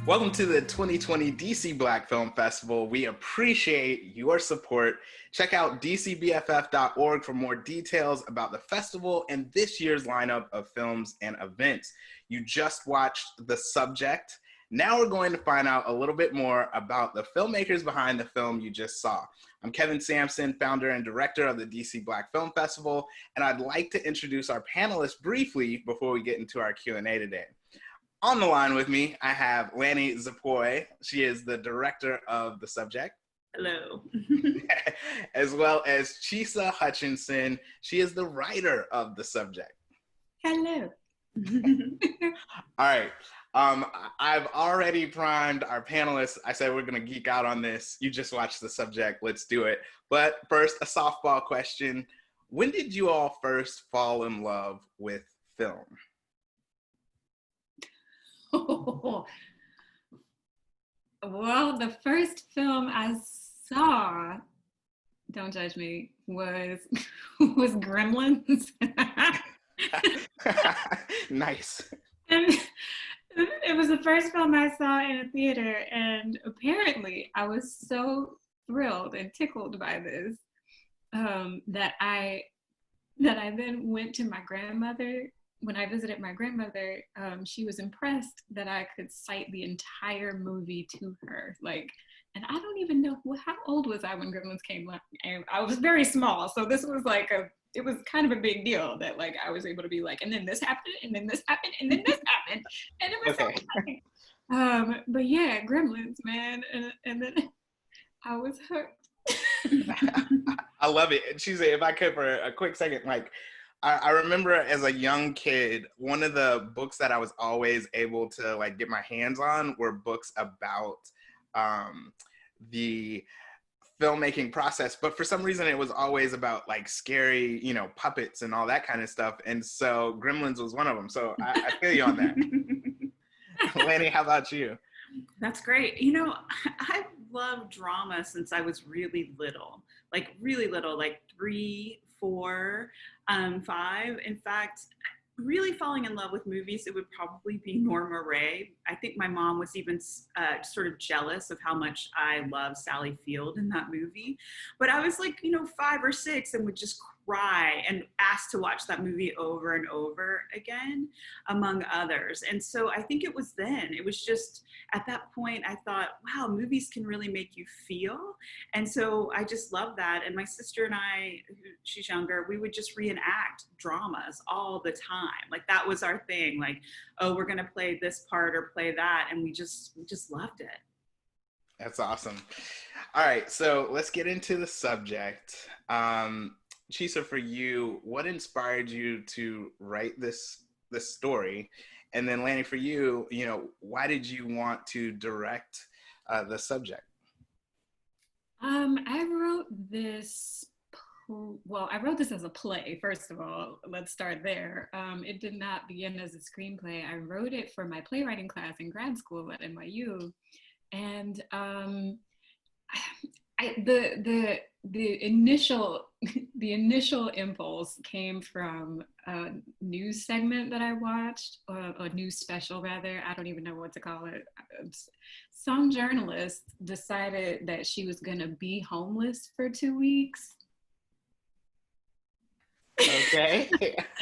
Welcome to the 2020 DC Black Film Festival. We appreciate your support. Check out dcbff.org for more details about the festival and this year's lineup of films and events. You just watched The Subject. Now we're going to find out a little bit more about the filmmakers behind the film you just saw. I'm Kevin Sampson, founder and director of the DC Black Film Festival, and I'd like to introduce our panelists briefly before we get into our Q&A today. On the line with me, I have Lanie Zipoy. She is the director of The Subject. Hello. As well as Chisa Hutchinson. She is the writer of The Subject. Hello. All right. I've already primed our panelists. I said we're going to geek out on this. You just watched The Subject. Let's do it. But first, a softball question. When did you all first fall in love with film? Oh. Well, the first film I saw, don't judge me, was Gremlins. Nice. And it was the first film I saw in a theater, and apparently I was so thrilled and tickled by this that I then went to my grandmother. When I visited my grandmother, she was impressed that I could cite the entire movie to her. And I don't even know, how old was I when Gremlins came out? And I was very small, so this was it was kind of a big deal that I was able to be and then this happened, and then this happened, and then this happened, and it was okay. So funny. But yeah, Gremlins, man, and then I was hooked. I love it. She's if I could for a quick second, I remember as a young kid, one of the books that I was always able to get my hands on were books about the filmmaking process. But for some reason, it was always about scary, puppets and all that kind of stuff. And so Gremlins was one of them. So I feel you on that. Lanie, how about you? That's great. I've loved drama since I was really little, like 3, 4, 5. In fact, really falling in love with movies, it would probably be Norma Ray. I think my mom was even sort of jealous of how much I love Sally Field in that movie. But I was 5 or 6 and would just cry and ask to watch that movie over and over again, among others. And so I think it was just at that point, I thought, wow, movies can really make you feel. And so I just love that. And my sister and I, she's younger, we would just reenact dramas all the time. That was our thing. Oh, we're going to play this part or play that. And we just loved it. That's awesome. All right. So let's get into The Subject. Chisa, for you, what inspired you to write this story? And then Lanie, for you, why did you want to direct The Subject? I wrote this. Well, I wrote this as a play, first of all. Let's start there. It did not begin as a screenplay. I wrote it for my playwriting class in grad school at NYU. And the initial impulse came from a news segment that I watched, a news special rather. I don't even know what to call it. Some journalist decided that she was going to be homeless for 2 weeks. Okay.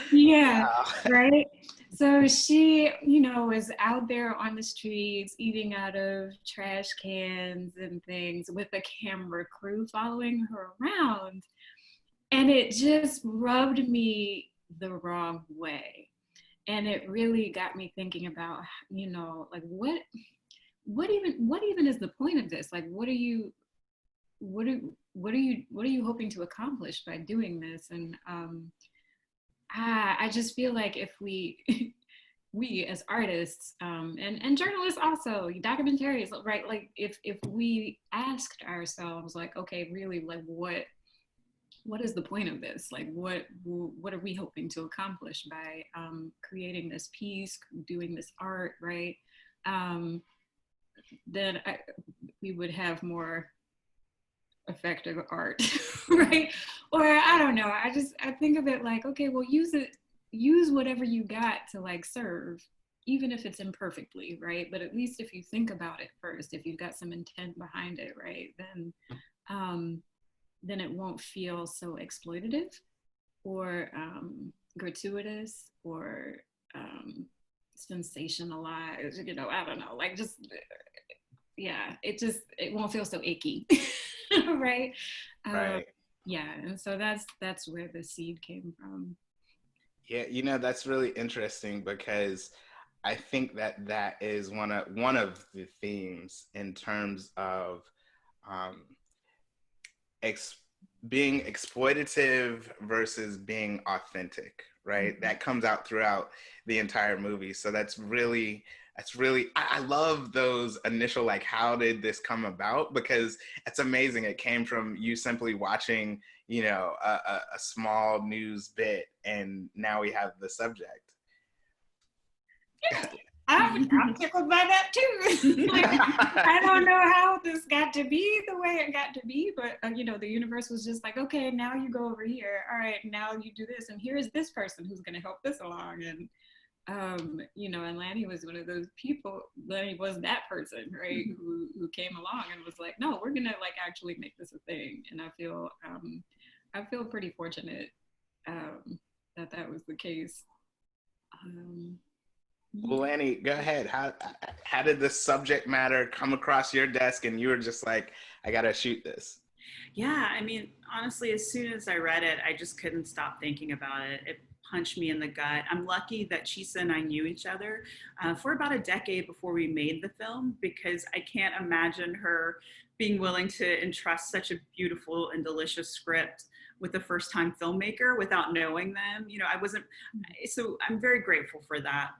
Yeah, wow. Right? So she, was out there on the streets eating out of trash cans and things with a camera crew following her around. And it just rubbed me the wrong way. And it really got me thinking about, what even is the point of this? What are you hoping to accomplish by doing this? And I just feel like if we as artists and journalists also, documentaries, right? If we asked ourselves okay, really, what is the point of this? What are we hoping to accomplish by creating this piece, doing this art, right? Then we would have more effective art, right? Or I don't know. I think of it okay, well, use whatever you got to serve even if it's imperfectly, right? But at least if you think about it first, if you've got some intent behind it, right, then it won't feel so exploitative or gratuitous or sensationalized. You know, I don't know, like just yeah, it won't feel so icky, right? Right. Yeah, and so that's where the seed came from. Yeah, you know, that's really interesting because I think that that is one of the themes in terms of um, ex- being exploitative versus being authentic, right? Mm-hmm. That comes out throughout the entire movie. So that's really I love those initial like how did this come about, because it's amazing. It came from you simply watching, you know, a small news bit, and now we have the subject. Yeah, I'm tickled by that too. Like, I don't know how this got to be the way it got to be, but you know, the universe was just like, okay, now you go over here. All right, now you do this, and here is this person who's going to help this along. And you know, and Lanie was one of those people. Lanie was that person, right, who came along and was like, no, we're gonna like actually make this a thing. And I feel pretty fortunate that that was the case. Um, Well, Lanie, go ahead. How did the subject matter come across your desk, and you were just like, I gotta shoot this? Yeah, I mean, honestly, as soon as I read it, I just couldn't stop thinking about it. It punched me in the gut. I'm lucky that Chisa and I knew each other for about a decade before we made the film, because I can't imagine her being willing to entrust such a beautiful and delicious script with a first time filmmaker without knowing them. You know, I wasn't, so I'm very grateful for that.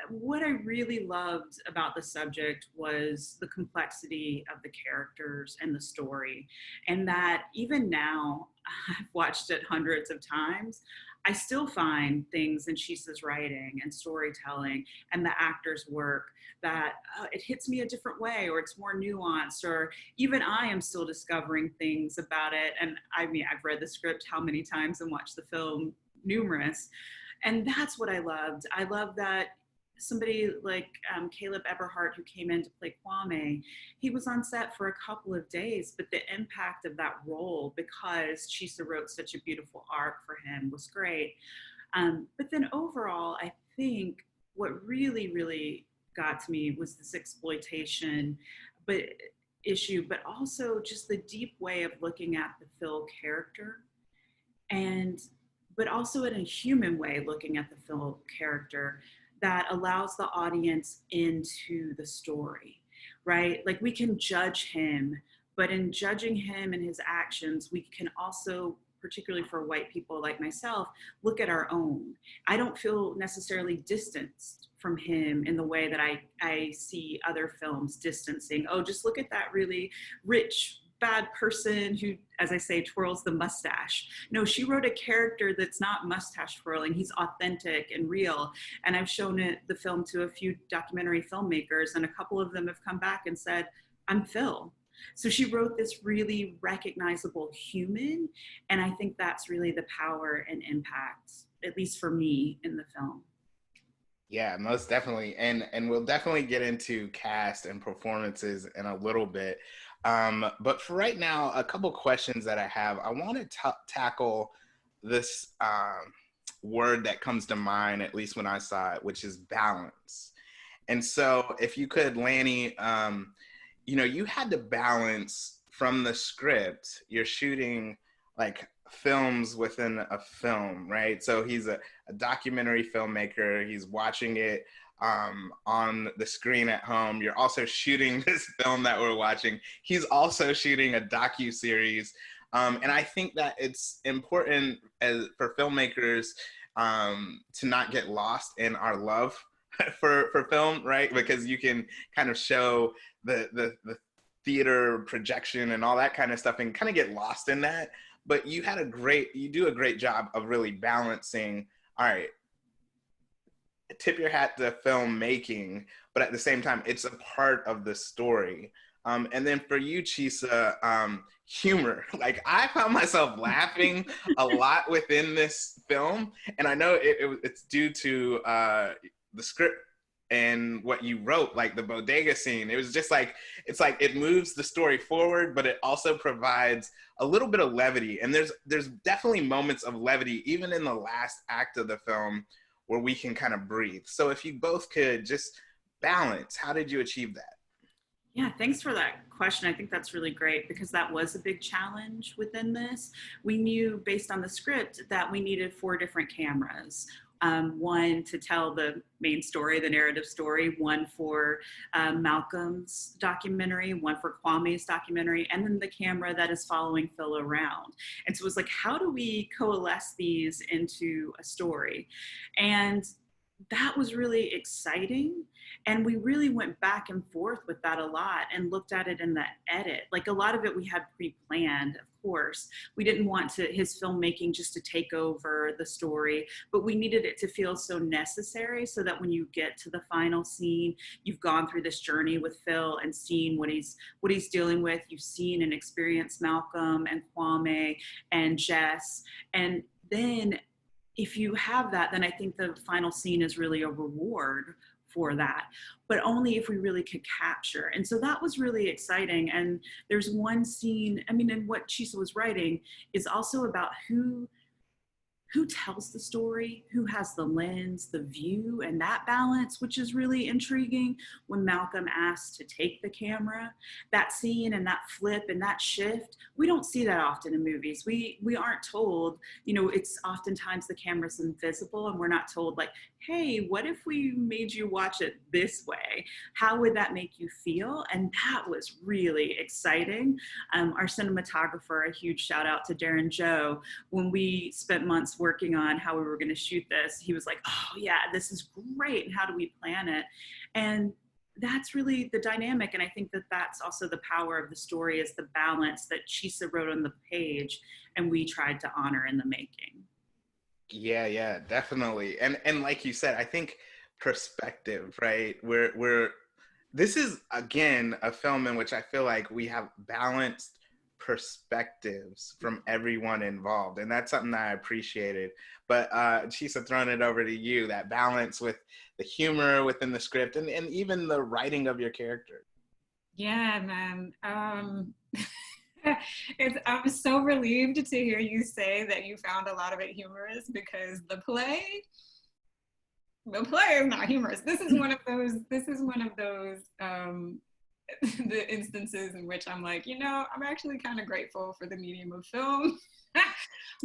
What I really loved about the subject was the complexity of the characters and the story. And that even now, I've watched it hundreds of times, I still find things in Chisa's writing and storytelling and the actors' work that it hits me a different way, or it's more nuanced, or even I am still discovering things about it. And I mean, I've read the script how many times and watched the film numerous. And that's what I loved. I love that somebody like Caleb Eberhardt, who came in to play Kwame, he was on set for a couple of days, but the impact of that role, because Chisa wrote such a beautiful arc for him, was great. But then overall, I think what really, really got to me was this exploitation, but issue, but also just the deep way of looking at the Phil character, and but also in a human way looking at the Phil character that allows the audience into the story, right? Like we can judge him, but in judging him and his actions, we can also, particularly for white people like myself, look at our own. I don't feel necessarily distanced from him in the way that I see other films distancing. Oh, just look at that really rich, bad person who, as I say, twirls the mustache. No, she wrote a character that's not mustache twirling. He's authentic and real. And I've shown the film to a few documentary filmmakers, and a couple of them have come back and said, I'm Phil. So she wrote this really recognizable human. And I think that's really the power and impact, at least for me, in the film. Yeah, most definitely, and we'll definitely get into cast and performances in a little bit. But for right now, a couple questions that I have. I want to tackle this word that comes to mind, at least when I saw it, which is balance. And so, if you could, Lanie, you know, you had to balance from the script. You're shooting like films within a film, right? So he's a documentary filmmaker. He's watching it on the screen at home. You're also shooting this film that we're watching. He's also shooting a docu-series. And I think that it's important for filmmakers to not get lost in our love for film, right? Because you can kind of show the theater projection and all that kind of stuff and kind of get lost in that. But you do a great job of really balancing, all right, tip your hat to filmmaking, but at the same time, it's a part of the story. And then for you, Chisa, humor. Like I found myself laughing a lot within this film, and I know it's due to the script in what you wrote, like the bodega scene. It was just like, it's like it moves the story forward, but it also provides a little bit of levity. And there's definitely moments of levity, even in the last act of the film, where we can kind of breathe. So if you both could just balance, how did you achieve that? Yeah, thanks for that question. I think that's really great because that was a big challenge within this. We knew based on the script that we needed 4 different cameras. One to tell the main story, the narrative story, one for Malcolm's documentary, one for Kwame's documentary, and then the camera that is following Phil around. And so it was like, how do we coalesce these into a story? And that was really exciting. And we really went back and forth with that a lot and looked at it in the edit. Like a lot of it we had pre-planned, of course. We didn't want his filmmaking just to take over the story, but we needed it to feel so necessary so that when you get to the final scene, you've gone through this journey with Phil and seen what he's dealing with. You've seen and experienced Malcolm and Kwame and Jess. And then if you have that, then I think the final scene is really a reward for that, but only if we really could capture. And so that was really exciting. And there's one scene, I mean, and what Chisa was writing is also about who tells the story, who has the lens, the view, and that balance, which is really intriguing. When Malcolm asked to take the camera, that scene and that flip and that shift, we don't see that often in movies. We aren't told, it's oftentimes the camera's invisible and we're not told like, hey, what if we made you watch it this way? How would that make you feel? And that was really exciting. Our cinematographer, a huge shout out to Darren Joe, when we spent months working on how we were going to shoot this, he was like, oh yeah, this is great. And how do we plan it? And that's really the dynamic. And I think that that's also the power of the story, is the balance that Chisa wrote on the page and we tried to honor in the making. Yeah, definitely. And like you said, I think perspective, right? We're this is again a film in which I feel like we have balanced perspectives from everyone involved, and that's something that I appreciated. But Chisa, throwing it over to you, that balance with the humor within the script and even the writing of your character. Yeah, man. I'm so relieved to hear you say that you found a lot of it humorous, because the play is not humorous. This is one of those the instances in which I'm like, I'm actually kind of grateful for the medium of film.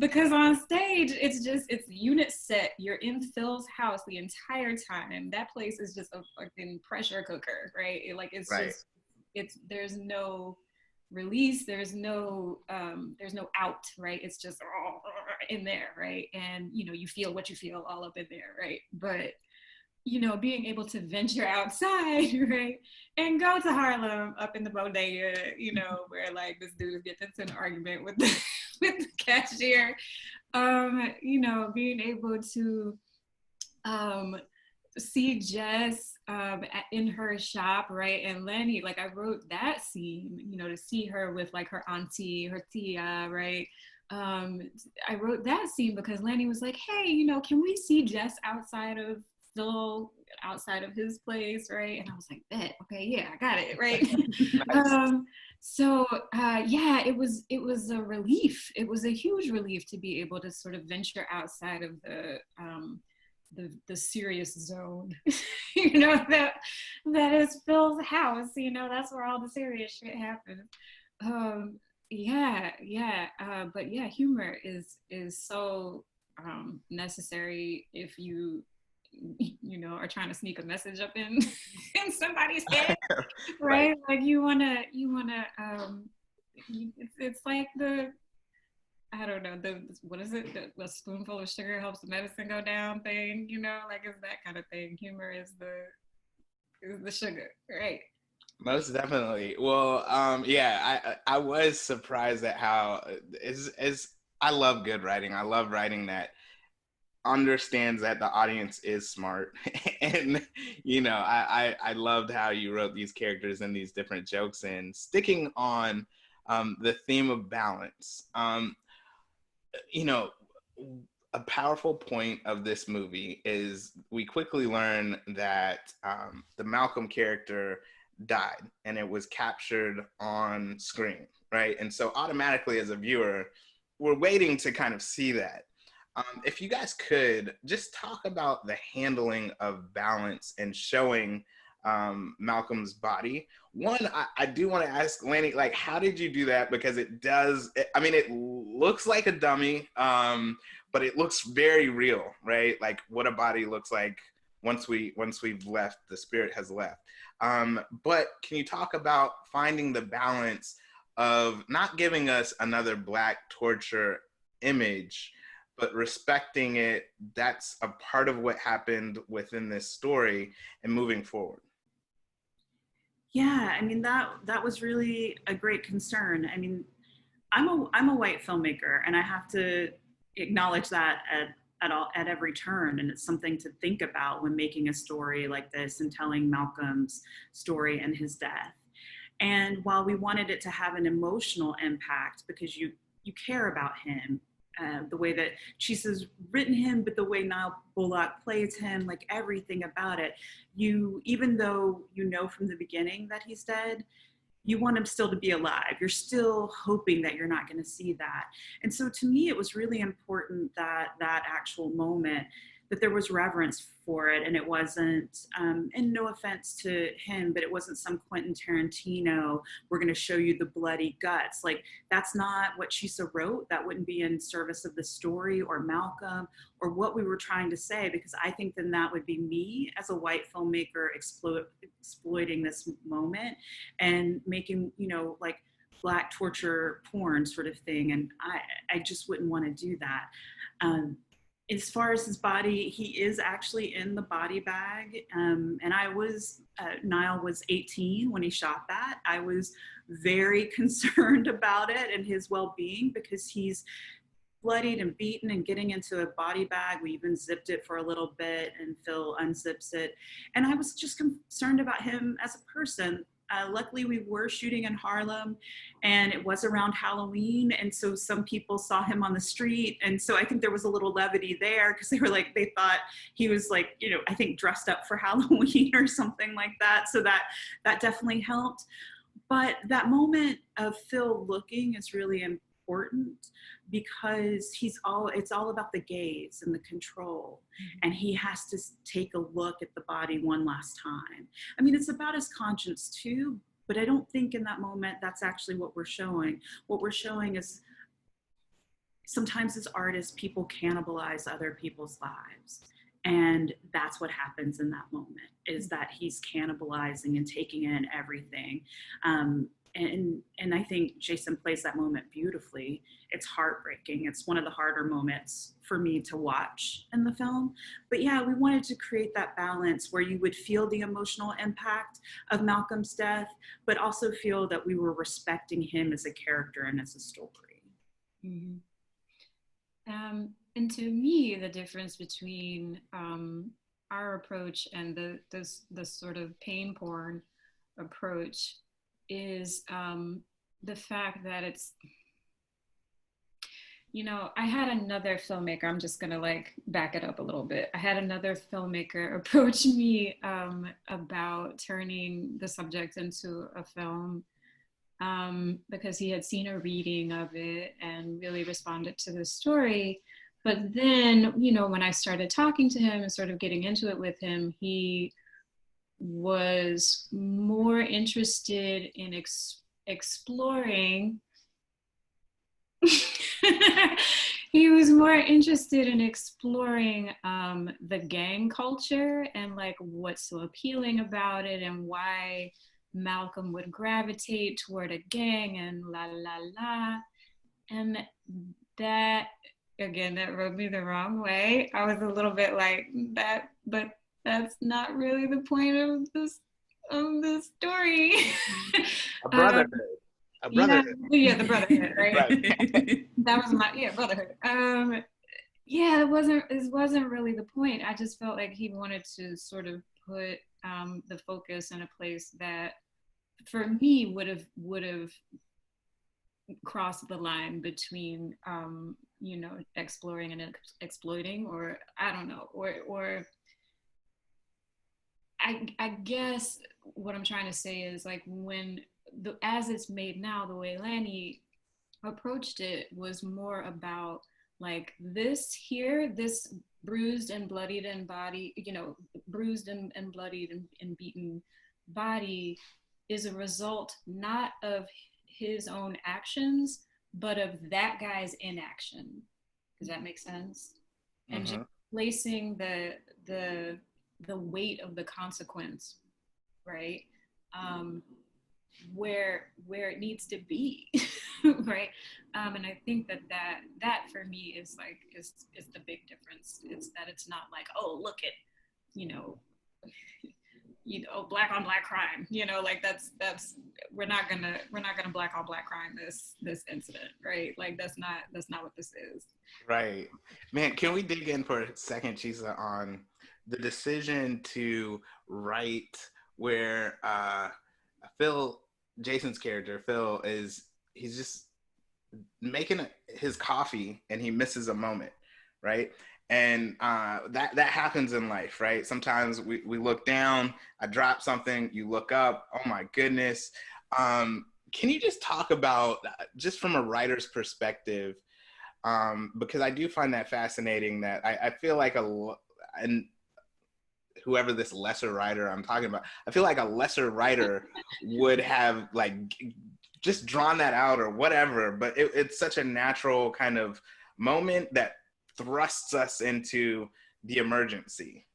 Because on stage, it's unit set. You're in Phil's house the entire time. That place is just a fucking pressure cooker, right? There's no release, there's no out, right? It's just in there, right? And you feel what you feel all up in there, right? But being able to venture outside, right, and go to Harlem, up in the bodega, where like this dude gets into an argument with the with the cashier, being able to see Jess in her shop, right? And Lanie, like I wrote that scene, to see her with like her auntie, her tia, right? I wrote that scene because Lanie was like, hey, can we see Jess outside of his place, right? And I was like, bet, okay, yeah, I got it, right? Nice. Yeah, it was a relief. It was a huge relief to be able to sort of venture outside of the serious zone, that is Phil's house. That's where all the serious shit happens. But yeah, humor is so necessary if you are trying to sneak a message up in in somebody's head, right? Like you wanna it's like I don't know, what is it? A spoonful of sugar helps the medicine go down thing, like it's that kind of thing. Humor is the sugar, right? Most definitely. Well, I was surprised at how is I love good writing. I love writing that understands that the audience is smart. And I loved how you wrote these characters and these different jokes. And sticking on the theme of balance, a powerful point of this movie is we quickly learn that the Malcolm character died and it was captured on screen, right? And so automatically as a viewer, we're waiting to kind of see that. If you guys could just talk about the handling of balance and showing Malcolm's body. One, I do want to ask Lanie, like, how did you do that? Because I mean, it looks like a dummy, but it looks very real, right? Like what a body looks like once we've left, the spirit has left. But can you talk about finding the balance of not giving us another Black torture image, but respecting it? That's a part of what happened within this story and moving forward. Yeah, I mean that was really a great concern. I mean, I'm a white filmmaker, and I have to acknowledge that at every turn, and it's something to think about when making a story like this and telling Malcolm's story and his death. And while we wanted it to have an emotional impact because you care about him, the way that Chisa's written him, but the way Nile Bullock plays him, like everything about it, even though you know from the beginning that he's dead, you want him still to be alive. You're still hoping that you're not going to see that. And so to me, it was really important that that actual moment, that there was reverence for it. And it wasn't, and no offense to him, but it wasn't some Quentin Tarantino, we're going to show you the bloody guts. Like, that's not what Chisa wrote. That wouldn't be in service of the story or Malcolm or what we were trying to say, because I think then that would be me as a white filmmaker exploiting this moment and making, like Black torture porn sort of thing. And I just wouldn't want to do that. As far as his body, he is actually in the body bag. And Nile was 18 when he shot that. I was very concerned about it and his well-being because he's bloodied and beaten and getting into a body bag. We even zipped it for a little bit and Phil unzips it. And I was just concerned about him as a person. Luckily, we were shooting in Harlem and it was around Halloween. And so some people saw him on the street. And so I think there was a little levity there because they thought he was like, I think dressed up for Halloween or something like that. So that definitely helped. But that moment of Phil looking is really important because it's all about the gaze and the control. And he has to take a look at the body one last time. I mean, it's about his conscience too, but I don't think in that moment that's actually what we're showing. What we're showing is sometimes as artists, people cannibalize other people's lives. And that's what happens in that moment, is that he's cannibalizing and taking in everything. And I think Jason plays that moment beautifully. It's heartbreaking. It's one of the harder moments for me to watch in the film. But yeah, we wanted to create that balance where you would feel the emotional impact of Malcolm's death, but also feel that we were respecting him as a character and as a story. Mm-hmm. And to me, the difference between our approach and the sort of pain porn approach is the fact that it's, I had another filmmaker, I'm just gonna back it up a little bit. I had another filmmaker approach me about turning The Subject into a film because he had seen a reading of it and really responded to the story. But then, when I started talking to him and sort of getting into it with him, he was more interested in exploring he was more interested in exploring the gang culture and what's so appealing about it and why Malcolm would gravitate toward a gang and la la la. And that, again, that rubbed me the wrong way. I was a little bit like that, but that's not really the point of the story. A brotherhood. A brotherhood. Yeah, the brotherhood, right? Right. That was brotherhood. It wasn't really the point. I just felt like he wanted to sort of put the focus in a place that for me would have crossed the line between you know, exploring and exploiting, or I don't know, or I guess what I'm trying to say is like when as it's made now, the way Lanie approached it was more about like this bruised and bloodied and body, you know, bruised and bloodied and beaten body is a result not of his own actions, but of that guy's inaction. Does that make sense? And just placing the weight of the consequence, right? Where it needs to be, right? And I think that for me is like is the big difference. Is that it's not like, oh, look at, you know, black on black crime, you know, like that's we're not gonna black on black crime this incident, right? Like that's not what this is. Right. Man, can we dig in for a second, Chisa, on the decision to write where Jason's character, Phil, he's just making his coffee and he misses a moment, right? And that happens in life, right? Sometimes we look down, I drop something, you look up, oh my goodness. Can you just talk about, just from a writer's perspective, because I do find that fascinating, that I feel like and whoever this lesser writer I'm talking about, I feel like a lesser writer would have like just drawn that out or whatever, but it's such a natural kind of moment that thrusts us into the emergency.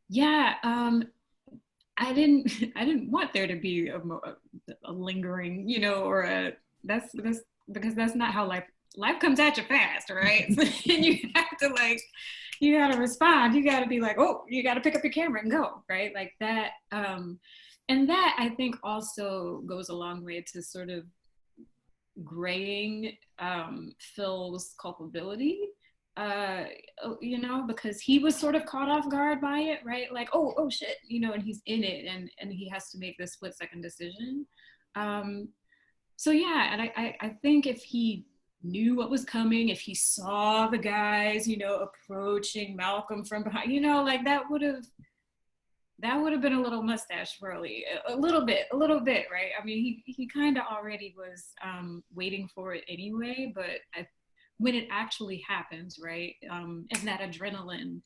Yeah, I didn't want there to be a lingering, you know, or that's because that's not how life comes at you fast, right? And you have to like, you got to respond. You got to be like, oh, you got to pick up your camera and go, right? Like that. And that I think also goes a long way to sort of graying Phil's culpability, you know, because he was sort of caught off guard by it, right? Like, oh shit, you know, and he's in it, and he has to make this split-second decision. So yeah, and I think if he knew what was coming, if he saw the guys, you know, approaching Malcolm from behind, you know, like that would have been a little mustache twirly, a little bit, right? I mean, he kind of already was waiting for it anyway, but when it actually happens, right, and that adrenaline,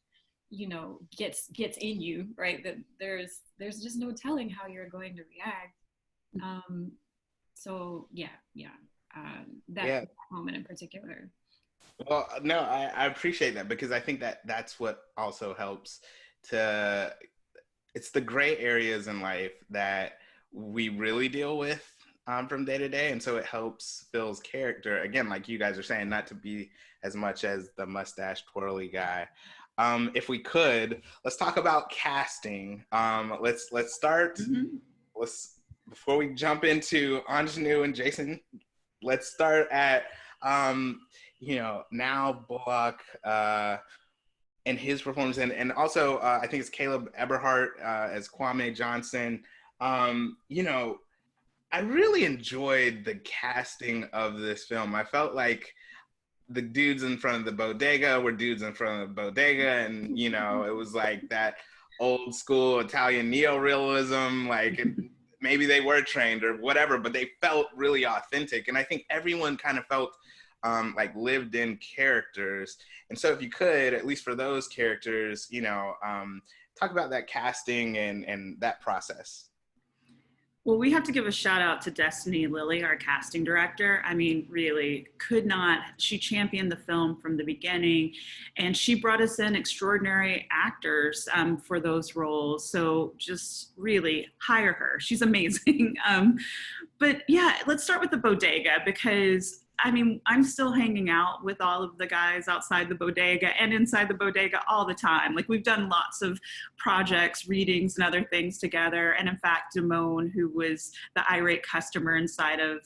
you know, gets in you, right, that there's just no telling how you're going to react. So that moment in particular. Well, no, I appreciate that, because I think that's what also helps to, it's the gray areas in life that we really deal with from day to day. And so it helps Phil's character, again, like you guys are saying, not to be as much as the mustache twirly guy. If we could, let's talk about casting. Let's start, before we jump into Ingenue and Jason, let's start at, you know, Nile, Bullock, and his performance, and also I think it's Caleb Eberhardt as Kwame Johnson. You know, I really enjoyed the casting of this film. I felt like the dudes in front of the bodega were dudes in front of the bodega, and you know, it was like that old school Italian neorealism, like maybe they were trained or whatever, but they felt really authentic. And I think everyone kind of felt like lived in characters. And so if you could, at least for those characters, you know, talk about that casting and that process. Well, we have to give a shout out to Destiny Lilly, our casting director. I mean, really she championed the film from the beginning, and she brought us in extraordinary actors for those roles. So just really hire her. She's amazing. But yeah, let's start with the bodega, because I mean, I'm still hanging out with all of the guys outside the bodega and inside the bodega all the time. Like, we've done lots of projects, readings, and other things together. And in fact, Damone, who was the irate customer inside of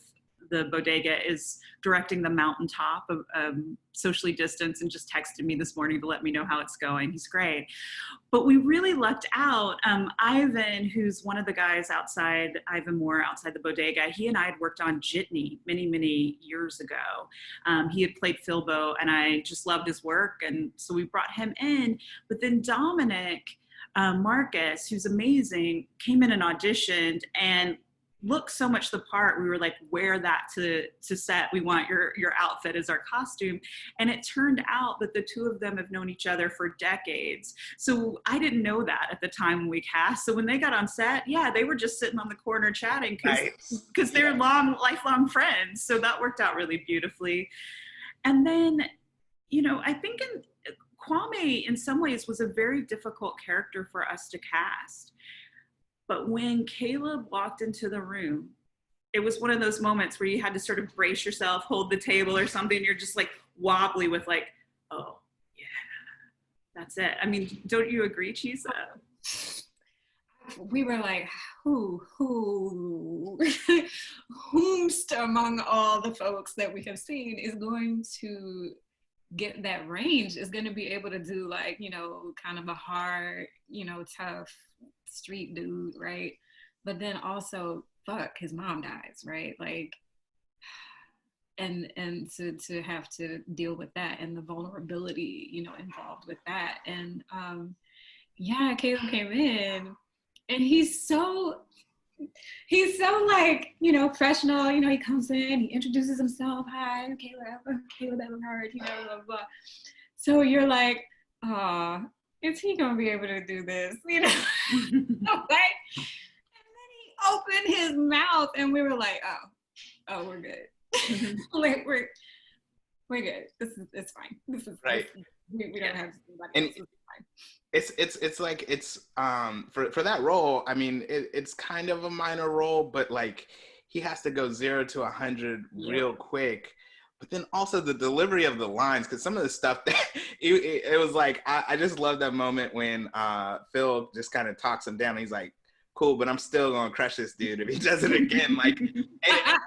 the bodega is directing the mountaintop of socially distanced, and just texted me this morning to let me know how it's going. He's great. But we really lucked out. Ivan, who's one of the guys outside, Ivan Moore outside the bodega, he and I had worked on Jitney many, many years ago. He had played Filbo, and I just loved his work. And so we brought him in. But then Dominic Marcus, who's amazing, came in and auditioned and looked so much the part. We were like, wear that to set. We want your outfit as our costume. And it turned out that the two of them have known each other for decades. So I didn't know that at the time when we cast. So when they got on set, yeah, they were just sitting on the corner chatting because they're lifelong friends. So that worked out really beautifully. And then, you know, I think Kwame in some ways was a very difficult character for us to cast. But when Caleb walked into the room, it was one of those moments where you had to sort of brace yourself, hold the table or something. You're just like wobbly with like, oh, yeah, that's it. I mean, don't you agree, Chisa? We were like, whomst among all the folks that we have seen is going to get that range, is going to be able to do like, you know, kind of a hard, you know, tough street dude, right? But then also, fuck, his mom dies, right? Like, and to have to deal with that and the vulnerability, you know, involved with that. And yeah, Caleb came in and he's so like, you know, professional. You know, he comes in, he introduces himself. Hi, I'm Caleb Everhart, you know, blah, blah, blah. So you're like, is he gonna be able to do this? You know, right? And then he opened his mouth, and we were like, oh, we're good. Like we're good. It's fine. This is right. We don't have to do that. It's fine. It's like for that role, I mean, it's kind of a minor role, but like he has to go 0 to 100 real quick. But then also the delivery of the lines, because some of the stuff that it was like, I just love that moment when Phil just kind of talks him down. He's like, cool, but I'm still gonna crush this dude if he does it again. Like, I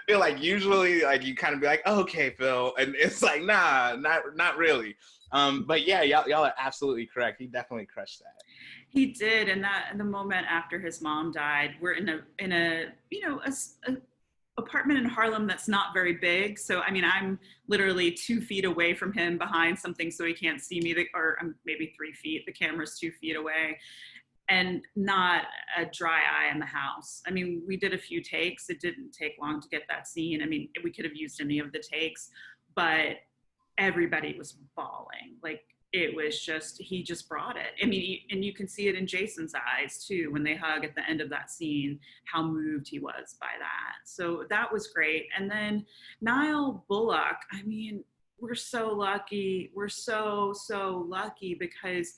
feel like usually like you kind of be like, oh, okay, Phil, and it's like, nah, not really. But yeah, y'all are absolutely correct. He definitely crushed that. He did, and the moment after his mom died, we're in a you know a apartment in Harlem that's not very big. So I mean, I'm literally 2 feet away from him behind something, so he can't see me. Or maybe 3 feet. The camera's 2 feet away, and not a dry eye in the house. I mean, we did a few takes. It didn't take long to get that scene. I mean, we could have used any of the takes, but everybody was bawling. Like, it was just, he just brought it. I mean, and you can see it in Jason's eyes too, when they hug at the end of that scene, how moved he was by that. So that was great. And then Nile Bullock, I mean, we're so lucky. We're so lucky because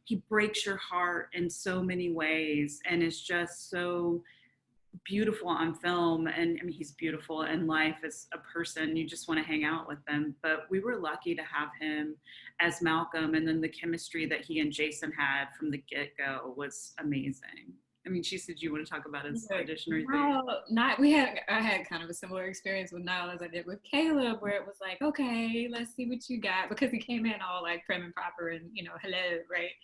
he breaks your heart in so many ways and is just so beautiful on film. And I mean, he's beautiful in life as a person. You just want to hang out with him. But we were lucky to have him as Malcolm, and then the chemistry that he and Jason had from the get-go was amazing. I mean, Chisa, did you want to talk about his audition or anything? I had kind of a similar experience with Nile as I did with Caleb, where it was like, okay, let's see what you got, because he came in all like prim and proper and, you know, hello, right?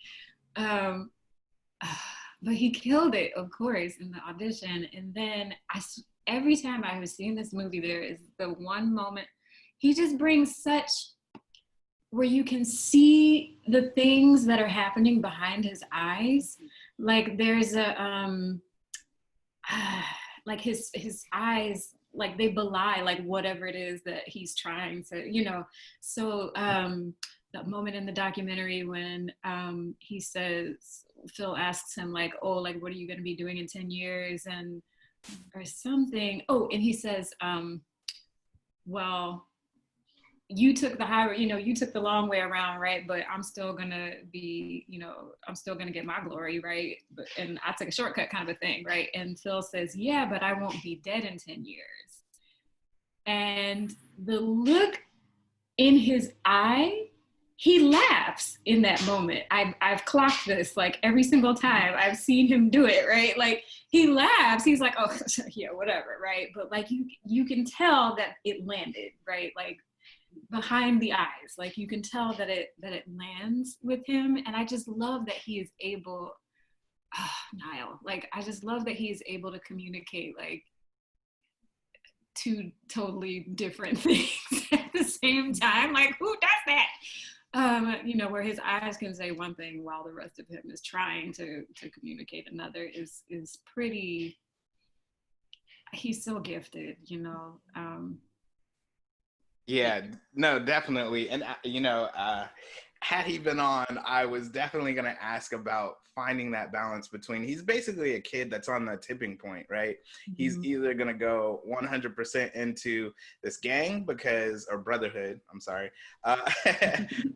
But he killed it, of course, in the audition. And then every time I was seeing this movie, there is the one moment he just brings such, where you can see the things that are happening behind his eyes. Like there's a, like his eyes, like they belie like whatever it is that he's trying to, you know. So that moment in the documentary when he says, Phil asks him like, oh, like, what are you going to be doing in 10 years? And, or something. Oh, and he says, well, you took the highway, you know, you took the long way around, right? But I'm still gonna be, you know, I'm still gonna get my glory, right? But, and I took a shortcut kind of a thing, right? And Phil says, yeah, but I won't be dead in 10 years. And the look in his eye, he laughs in that moment. I've clocked this like every single time I've seen him do it, right? Like he laughs, he's like, oh yeah, whatever, right? But like you can tell that it landed, right? Like behind the eyes, like you can tell that it lands with him. And I just love that he is able, Nile, like I just love that he is able to communicate like two totally different things at the same time. Like who does that? You know, where his eyes can say one thing while the rest of him is trying to communicate another is pretty, he's so gifted, you know. Yeah, no, definitely. And, had he been on, I was definitely going to ask about finding that balance between, he's basically a kid that's on the tipping point, right? Mm-hmm. He's either going to go 100% into this gang or brotherhood, I'm sorry,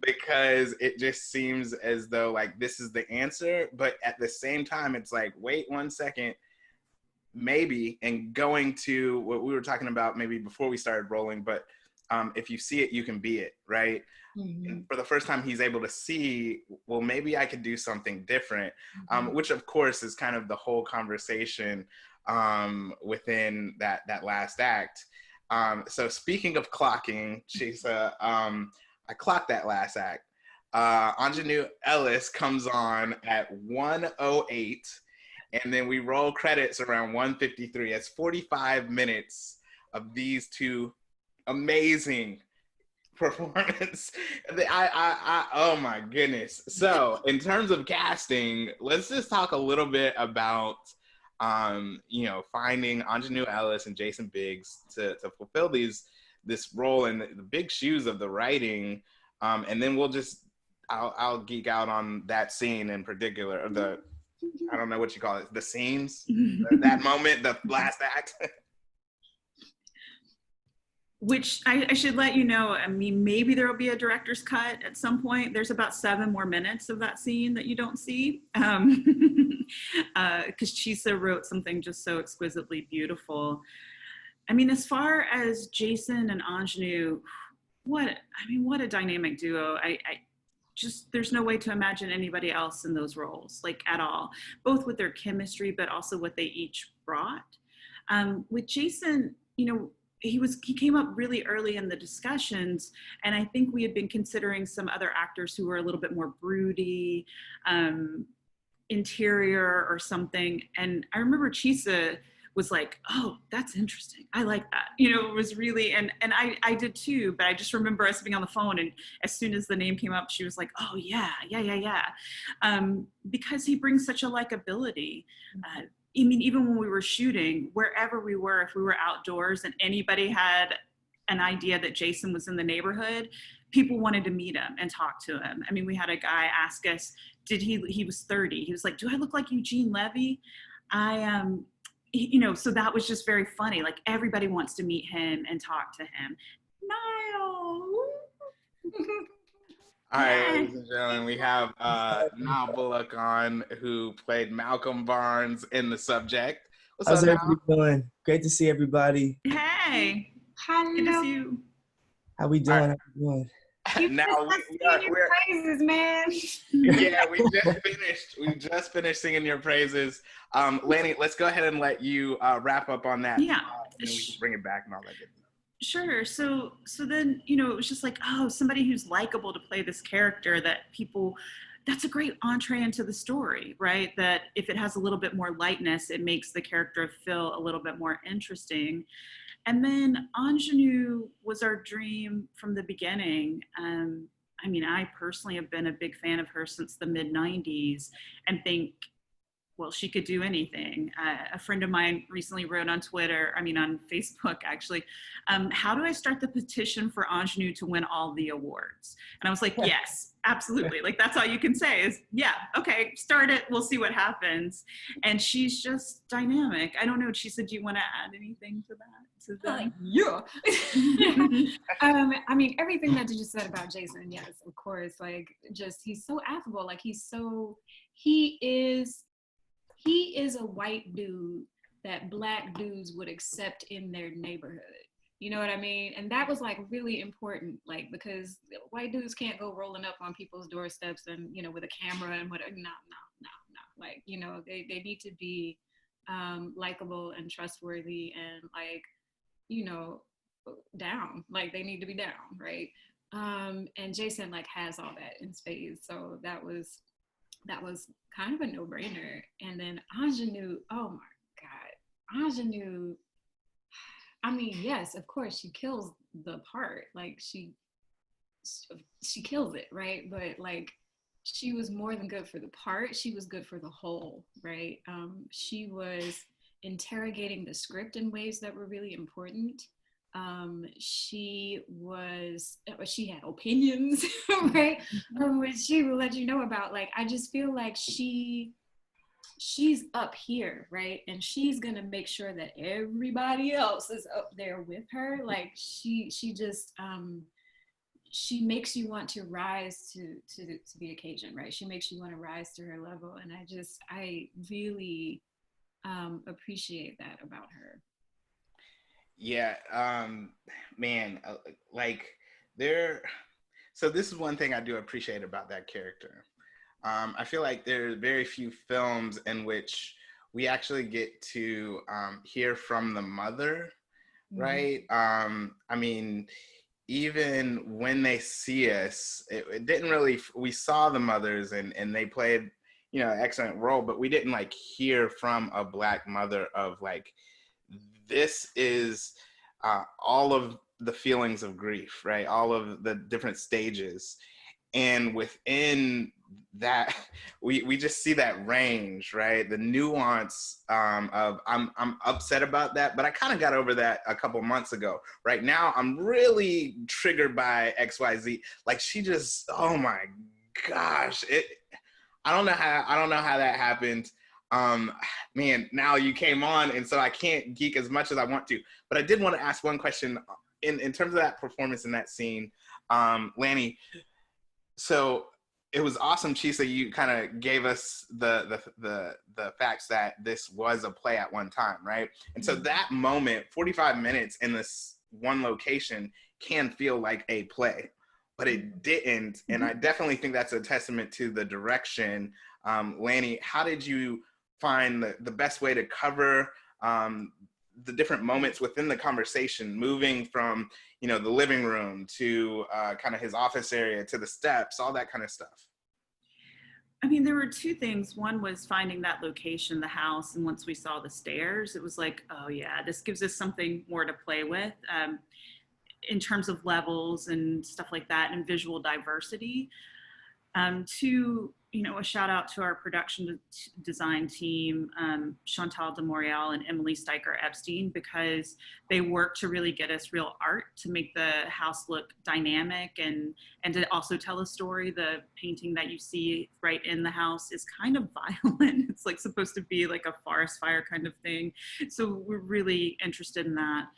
because it just seems as though like this is the answer. But at the same time, it's like, wait 1 second, maybe, and going to what we were talking about maybe before we started rolling, but if you see it, you can be it, right? Mm-hmm. And for the first time, he's able to see, well, maybe I could do something different, which of course is kind of the whole conversation within that last act. So speaking of clocking, Chisa, I clocked that last act. Ingenue Ellis comes on at 1:08, and then we roll credits around 1:53. That's 45 minutes of these two amazing performance. Oh my goodness. So in terms of casting, let's just talk a little bit about finding Ingenue Ellis and Jason Biggs to fulfill this role in the big shoes of the writing, and then I'll geek out on that scene in particular, or I don't know what you call it, the scenes, that moment, the last act. Which I should let you know, I mean, maybe there will be a director's cut at some point. There's about 7 more minutes of that scene that you don't see. Because Chisa wrote something just so exquisitely beautiful. I mean, as far as Jason and Ingenue, what a dynamic duo. I just, there's no way to imagine anybody else in those roles, like at all, both with their chemistry, but also what they each brought. With Jason, he came up really early in the discussions, and I think we had been considering some other actors who were a little bit more broody, interior or something. And I remember Chisa was like, oh, that's interesting. I like that. It was really, and I did too, but I just remember us being on the phone, and as soon as the name came up, she was like, oh yeah. Because he brings such a likability. I mean, even when we were shooting, wherever we were, if we were outdoors and anybody had an idea that Jason was in the neighborhood, people wanted to meet him and talk to him. I mean, we had a guy ask us, he was 30. He was like, do I look like Eugene Levy? So that was just very funny. Like everybody wants to meet him and talk to him. Nile. All right, ladies and gentlemen, we have Nile Bullock on, who played Malcolm Barnes in TheSubject. How's everybody doing? Great to see everybody. Hey. Hello. Good to see you. How we doing? How we doing? Now we're praises, man. Yeah, we just finished singing your praises. Lanie, let's go ahead and let you wrap up on that. Yeah. And then we can bring it back and all that good stuff. Sure. So then, it was just like, oh, somebody who's likable to play this character that's a great entree into the story, right? That if it has a little bit more lightness, it makes the character feel a little bit more interesting. And then Ingenue was our dream from the beginning. I mean, I personally have been a big fan of her since the mid-90s and think, well, she could do anything. A friend of mine recently wrote on Facebook actually, how do I start the petition for Ingenue to win all the awards? And I was like, yes, absolutely. Like that's all you can say is, yeah, okay, start it. We'll see what happens. And she's just dynamic. I don't know. She said, do you want to add anything to that? Yeah. I mean, everything that you just said about Jason, yes, of course. Like just, he's so affable. Like he is a white dude that Black dudes would accept in their neighborhood. You know what I mean? And that was like really important, like, because white dudes can't go rolling up on people's doorsteps and, you know, with a camera and whatever. No, no, no, no. Like, you know, they need to be likable and trustworthy and like, you know, down. Like they need to be down, right? And Jason like has all that in spades. So that was kind of a no-brainer. And then Ingenue, oh my God. Ingenue, I mean, yes, of course, she kills the part. Like she kills it, right? But like she was more than good for the part. She was good for the whole, right? She was interrogating the script in ways that were really important. She had opinions, right? Which she will let you know about. Like, I just feel like she's up here, right? And she's gonna make sure that everybody else is up there with her. Like she just she makes you want to rise to the occasion, right? She makes you want to rise to her level. And I really appreciate that about her. Yeah, man, like there. So this is one thing I do appreciate about that character. I feel like there are very few films in which we actually get to hear from the mother, right? I mean, even when they see us, it didn't really. We saw the mothers and they played, you know, an excellent role, but we didn't like hear from a Black mother of like, this is all of the feelings of grief, right? All of the different stages. And within that, we just see that range, right? The nuance of I'm upset about that, but I kind of got over that a couple months ago. Right now, I'm really triggered by XYZ. Like she just, oh my gosh, I don't know how that happened. Man, now you came on, and so I can't geek as much as I want to. But I did want to ask one question in terms of that performance in that scene, Lanie. So it was awesome, Chisa. You kind of gave us the facts that this was a play at one time, right? And so that moment, 45 minutes in this one location, can feel like a play, but it didn't. And I definitely think that's a testament to the direction. Lanie, how did you find the best way to cover the different moments within the conversation, moving from, you know, the living room to kind of his office area to the steps, all that kind of stuff? I mean, there were two things. One was finding that location, the house, and once we saw the stairs, it was like, oh yeah, this gives us something more to play with in terms of levels and stuff like that, and visual diversity. Two, you know, a shout out to our production design team, Chantal de Morial and Emily Steiker Epstein, because they work to really get us real art to make the house look dynamic and to also tell a story. The painting that you see right in the house is kind of violent. It's like supposed to be like a forest fire kind of thing. So we're really interested in that.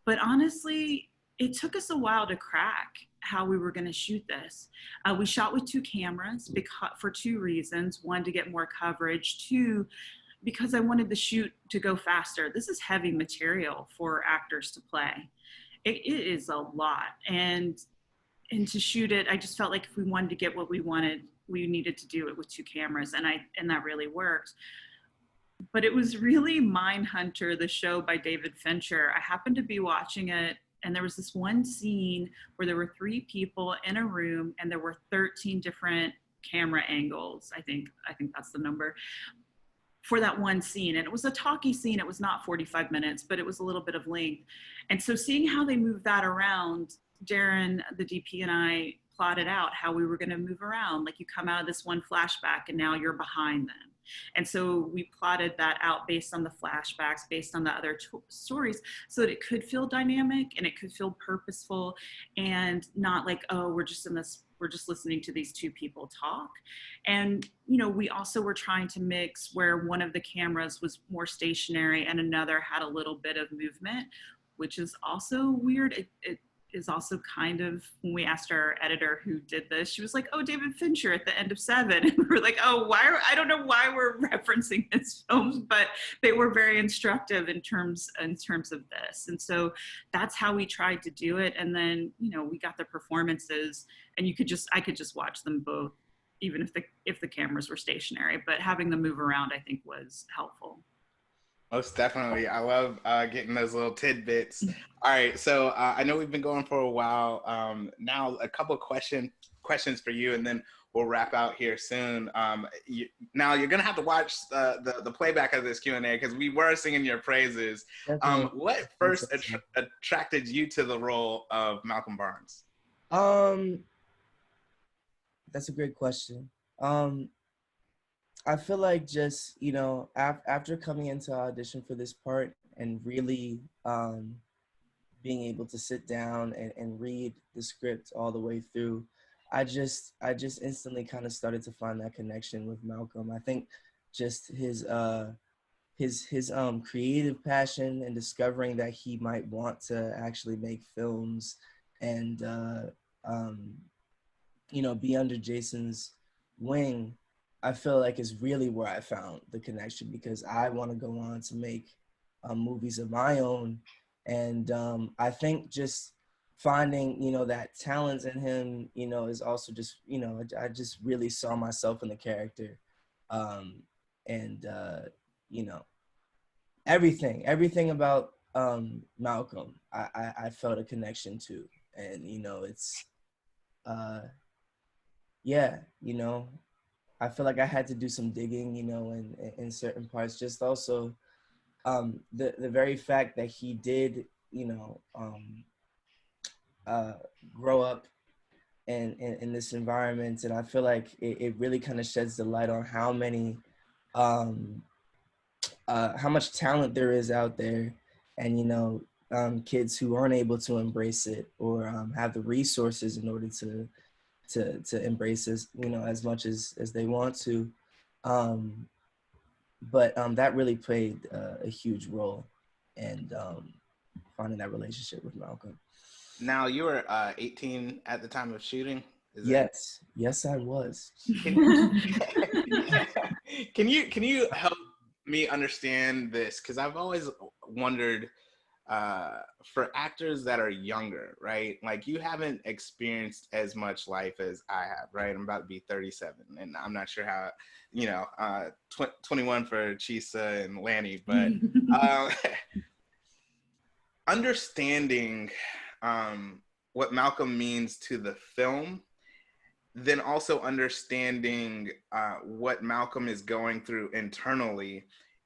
But honestly, it took us a while to crack how we were going to shoot this. We shot with 2 cameras for 2 reasons. One, to get more coverage. 2, because I wanted the shoot to go faster. This is heavy material for actors to play. It is a lot. And to shoot it, I just felt like if we wanted to get what we wanted, we needed to do it with 2 cameras. And that really worked. But it was really Mindhunter, the show by David Fincher. I happened to be watching it, and there was this one scene where there were 3 people in a room and there were 13 different camera angles. I think that's the number for that one scene. And it was a talky scene. It was not 45 minutes, but it was a little bit of length. And so seeing how they moved that around, Darren, the DP, and I plotted out how we were going to move around. Like you come out of this one flashback and now you're behind them. And so we plotted that out based on the flashbacks, based on the other stories, so that it could feel dynamic and it could feel purposeful and not like, oh, we're just listening to these 2 people talk. And, you know, we also were trying to mix where one of the cameras was more stationary and another had a little bit of movement, which is also weird. is also kind of, when we asked our editor who did this, she was like, oh, David Fincher at the end of Seven. And we were like, oh, I don't know why we're referencing his films, but they were very instructive in terms of this. And so that's how we tried to do it. And then, we got the performances, and I could just watch them both, even if the cameras were stationary, but having them move around, I think, was helpful. Most definitely. I love getting those little tidbits. All right, so I know we've been going for a while. Now a couple of questions for you, and then we'll wrap out here soon. Now you're gonna have to watch the playback of this Q&A, because we were singing your praises. What first attracted you to the role of Malcolm Barnes? That's a great question. I feel like just, after coming into audition for this part and really being able to sit down and read the script all the way through, I just instantly kind of started to find that connection with Malcolm. I think just his creative passion and discovering that he might want to actually make films and, be under Jason's wing, I feel like is really where I found the connection, because I want to go on to make movies of my own. And I think just finding, that talent in him, is also just, I just really saw myself in the character. Everything about Malcolm, I felt a connection to. And, it's, I feel like I had to do some digging, in certain parts. Just also the very fact that he did, grow up in this environment, and I feel like it really kind of sheds the light on how much talent there is out there, and kids who aren't able to embrace it or have the resources in order to embrace this, as much as they want to. But that really played a huge role in finding that relationship with Malcolm. Now, you were 18 at the time of shooting? Yes, I was. Can you help me understand this? Because I've always wondered, for actors that are younger, right? Like, you haven't experienced as much life as I have, right? I'm about to be 37, and I'm not sure how, 21 for Chisa and Lanie, but understanding what Malcolm means to the film, then also understanding what Malcolm is going through internally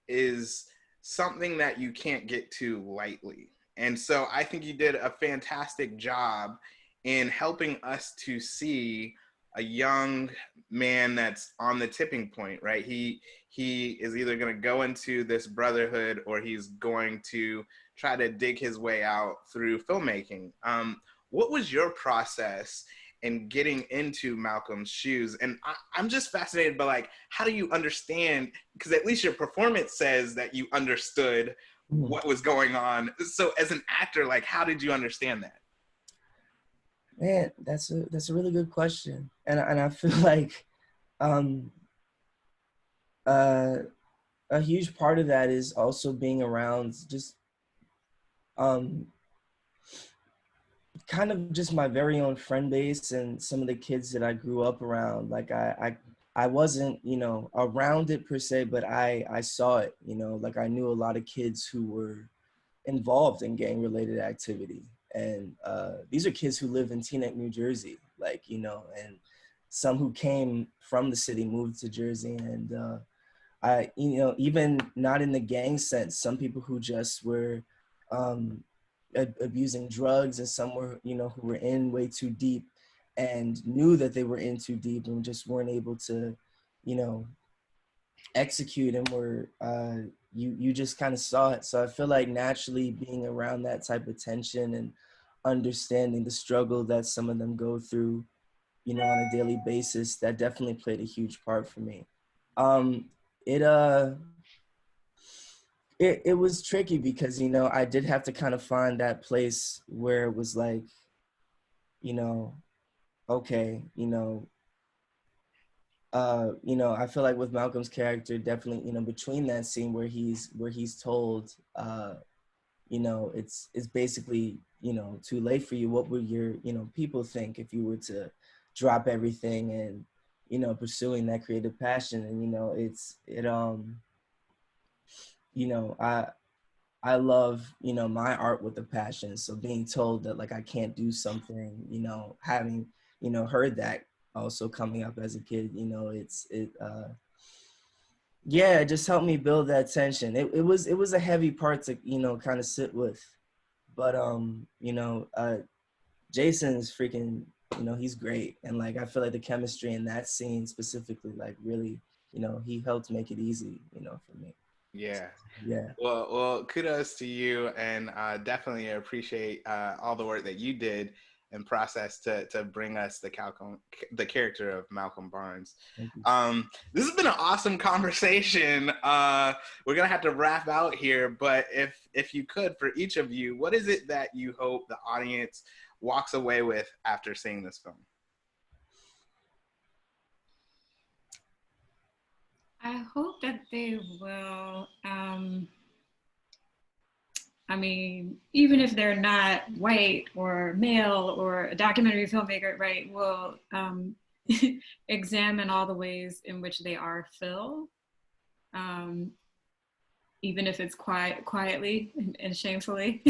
is something that you can't get to lightly. And so I think you did a fantastic job in helping us to see a young man that's on the tipping point, right? He is either going to go into this brotherhood, or he's going to try to dig his way out through filmmaking. What was your process in getting into Malcolm's shoes? And I'm just fascinated by, like, how do you understand, because at least your performance says that you understood what was going on. So as an actor, like, how did you understand that? Man, that's a really good question. And I feel like a huge part of that is also being around just kind of just my very own friend base and some of the kids that I grew up around. Like I wasn't, around it per se, but I saw it, like I knew a lot of kids who were involved in gang related activity. And these are kids who live in Teaneck, New Jersey, and some who came from the city, moved to Jersey. And even not in the gang sense, some people who just were abusing drugs, and some were, who were in way too deep and knew that they were in too deep and just weren't able to, execute, and were, you just kind of saw it. So I feel like naturally being around that type of tension and understanding the struggle that some of them go through, on a daily basis, that definitely played a huge part for me. It was tricky because, I did have to kind of find that place where it was like, you know, okay, I feel like with Malcolm's character, definitely, between that scene where he's told, it's basically, too late for you. What would your, people think if you were to drop everything and, pursuing that creative passion? And, I love, my art with a passion. So being told that like I can't do something, having, heard that also coming up as a kid, yeah, it just helped me build that tension. It was a heavy part to, kind of sit with. But Jason is freaking, he's great. And like I feel like the chemistry in that scene specifically, like really, he helped make it easy, for me. Yeah. Yeah. Well, kudos to you, and definitely appreciate all the work that you did and process to bring us the character of Malcolm Barnes. This has been an awesome conversation. We're gonna have to wrap out here, but if you could, for each of you, what is it that you hope the audience walks away with after seeing this film? I hope that they will, I mean, even if they're not white or male or a documentary filmmaker, right, will examine all the ways in which they are Phil, even if it's quietly and shamefully,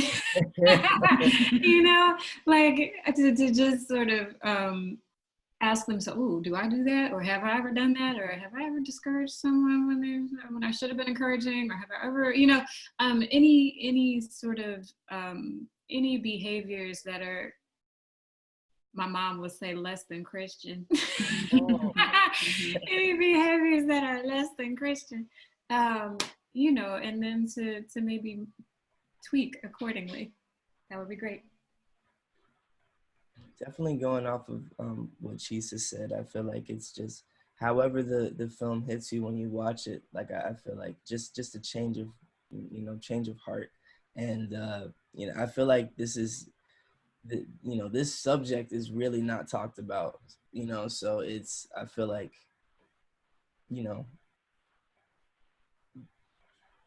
like to just sort of ask themselves, "Ooh, do I do that? Or have I ever done that? Or have I ever discouraged someone when I should have been encouraging? Or have I ever, any sort of any behaviors that are," my mom would say, less than Christian. Any behaviors that are less than Christian, and then to maybe tweak accordingly. That would be great. Definitely going off of what Chisa said, I feel like it's just however the film hits you when you watch it. Like I feel like just a change of heart, and I feel like this is this subject is really not talked about. So I feel like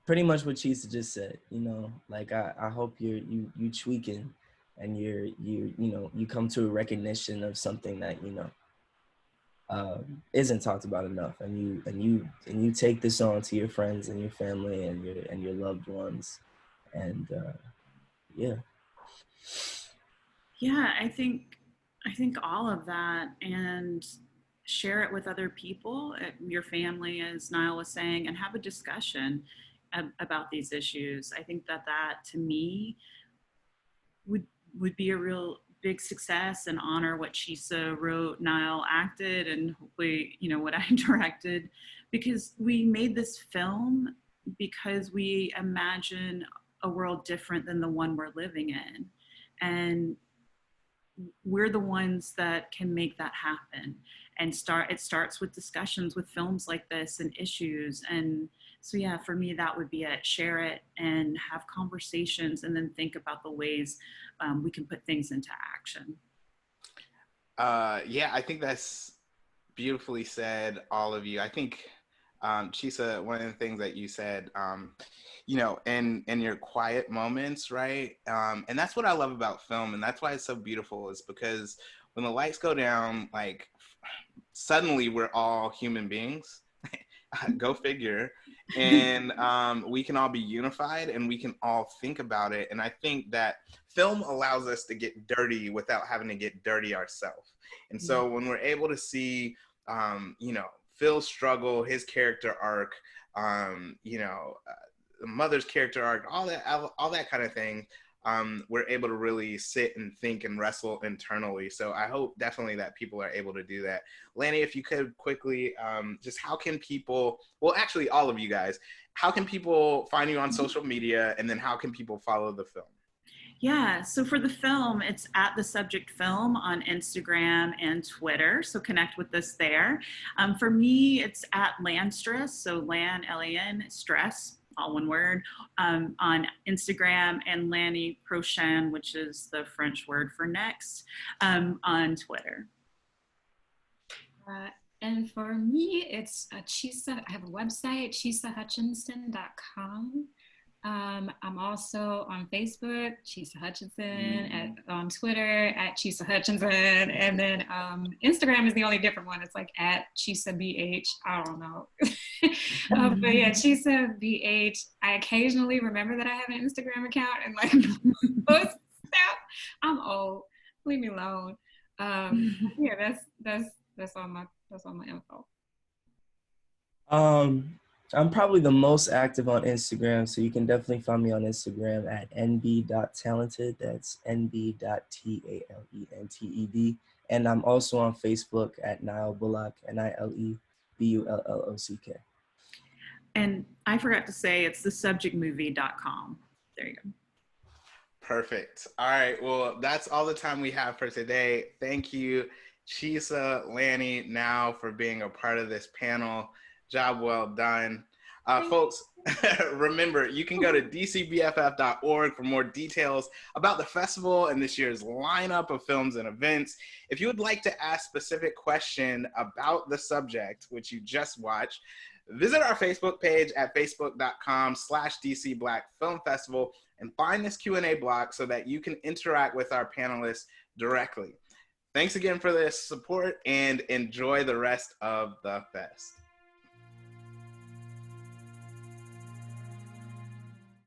pretty much what Chisa just said. Like I hope you tweaking and you come to a recognition of something that isn't talked about enough, and you take this on to your friends and your family and your loved ones, and yeah. I think all of that, and share it with other people, your family, as Nile was saying, and have a discussion about these issues. I think that to me would be a real big success, and honor what Chisa wrote, Nile acted, and hopefully, what I directed, because we made this film because we imagine a world different than the one we're living in. And we're the ones that can make that happen. And it starts with discussions with films like this and issues. And so, yeah, for me, that would be it. Share it and have conversations, and then think about the ways we can put things into action. Yeah, I think that's beautifully said, all of you. I think, Chisa, one of the things that you said, in your quiet moments, right? And that's what I love about film, and that's why it's so beautiful, is because when the lights go down, like suddenly we're all human beings. Go figure. And we can all be unified, and we can all think about it. And I think that film allows us to get dirty without having to get dirty ourselves. And so when we're able to see, Phil's struggle, his character arc, the mother's character arc, all that kind of thing, we're able to really sit and think and wrestle internally. So I hope definitely that people are able to do that. Lanie, if you could quickly, just how can people, well, actually all of you guys, how can people find you on social media, and then how can people follow the film? Yeah, so for the film, it's at TheSubject Film on Instagram and Twitter, so connect with us there. For me, it's at Lan Stress, so Lan, L-A-N, Stress all one word, on Instagram, and Lanie Prochain, which is the French word for next, on Twitter. And for me, it's Chisa. I have a website, chisahutchinson.com. I'm also on Facebook, Chisa Hutchinson, on Twitter, at Chisa Hutchinson, and then Instagram is the only different one. It's like at Chisa BH. I don't know. But yeah, Chisa BH. I occasionally remember that I have an Instagram account and like post stuff. I'm old. Leave me alone. Yeah, that's all my info. I'm probably the most active on Instagram, so you can definitely find me on Instagram at nb.talented. That's nb.talented. And I'm also on Facebook at Nile Bullock, NILEBULLOCK. And I forgot to say, it's TheSubjectMovie.com. There you go. Perfect. All right. Well, that's all the time we have for today. Thank you, Chisa, Lanie, Nile, for being a part of this panel. Job well done. Folks, remember, you can go to dcbff.org for more details about the festival and this year's lineup of films and events. If you would like to ask a specific question about the subject, which you just watched, visit our Facebook page at facebook.com/DC Black Film Festival and find this Q&A block so that you can interact with our panelists directly. Thanks again for this support and enjoy the rest of the fest.